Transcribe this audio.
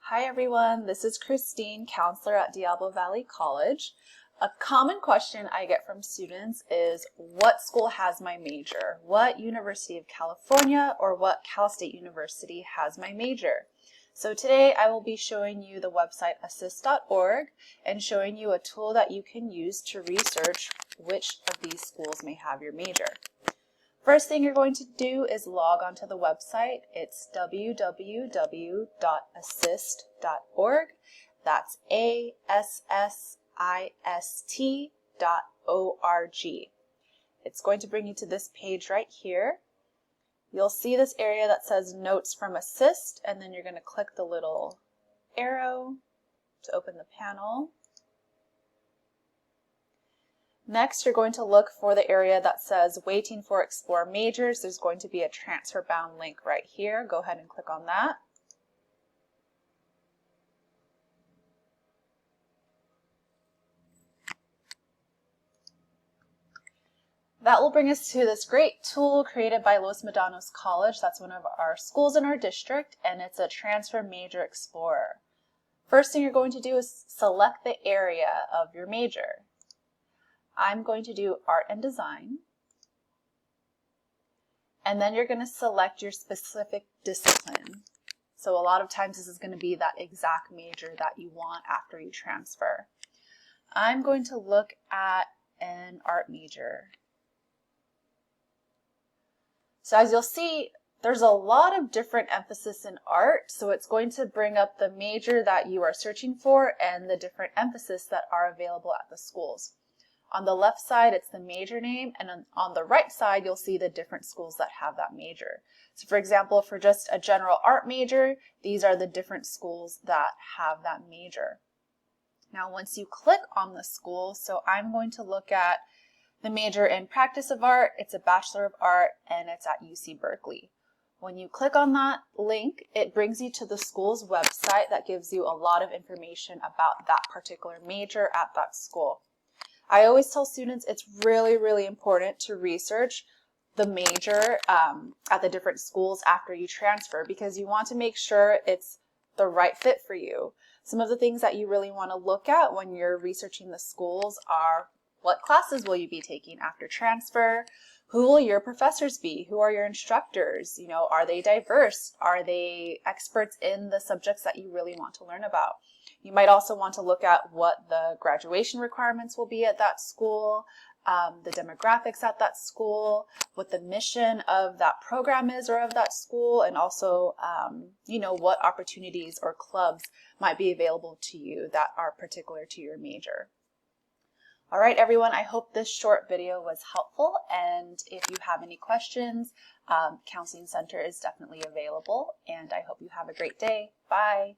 Hi everyone, this is Christine, counselor at Diablo Valley College. A common question I get from students is, what school has my major? What University of California or what Cal State University has my major? So today I will be showing you the website assist.org and showing you a tool that you can use to research which of these schools may have your major. First thing you're going to do is log onto the website. It's www.assist.org. That's ASSIST.org. It's going to bring you to this page right here. You'll see this area that says Notes from Assist, and then you're going to click the little arrow to open the panel. Next, you're going to look for the area that says Waiting for Explore Majors. There's going to be a transfer bound link right here. Go ahead and click on that. That will bring us to this great tool created by Los Medanos College. That's one of our schools in our district, and it's a Transfer Major Explorer. First thing you're going to do is select the area of your major. I'm going to do Art and Design, and then you're going to select your specific discipline. So a lot of times this is going to be that exact major that you want after you transfer. I'm going to look at an art major. So as you'll see, there's a lot of different emphasis in art, so it's going to bring up the major that you are searching for and the different emphasis that are available at the schools. On the left side, it's the major name, and on the right side, you'll see the different schools that have that major. So for example, for just a general art major, these are the different schools that have that major. Now, once you click on the school, so I'm going to look at the major in Practice of Art. It's a Bachelor of Art, and it's at UC Berkeley. When you click on that link, it brings you to the school's website that gives you a lot of information about that particular major at that school. I always tell students it's really important to research the major at the different schools after you transfer, because you want to make sure it's the right fit for you. Some of the things that you really want to look at when you're researching the schools are, what classes will you be taking after transfer? Who will your professors be? Who are your instructors? You know, are they diverse? Are they experts in the subjects that you really want to learn about? You might also want to look at what the graduation requirements will be at that school, the demographics at that school, what the mission of that program is or of that school, and also, you know, what opportunities or clubs might be available to you that are particular to your major. All right, everyone, I hope this short video was helpful, and if you have any questions, Counseling Center is definitely available, and I hope you have a great day. Bye.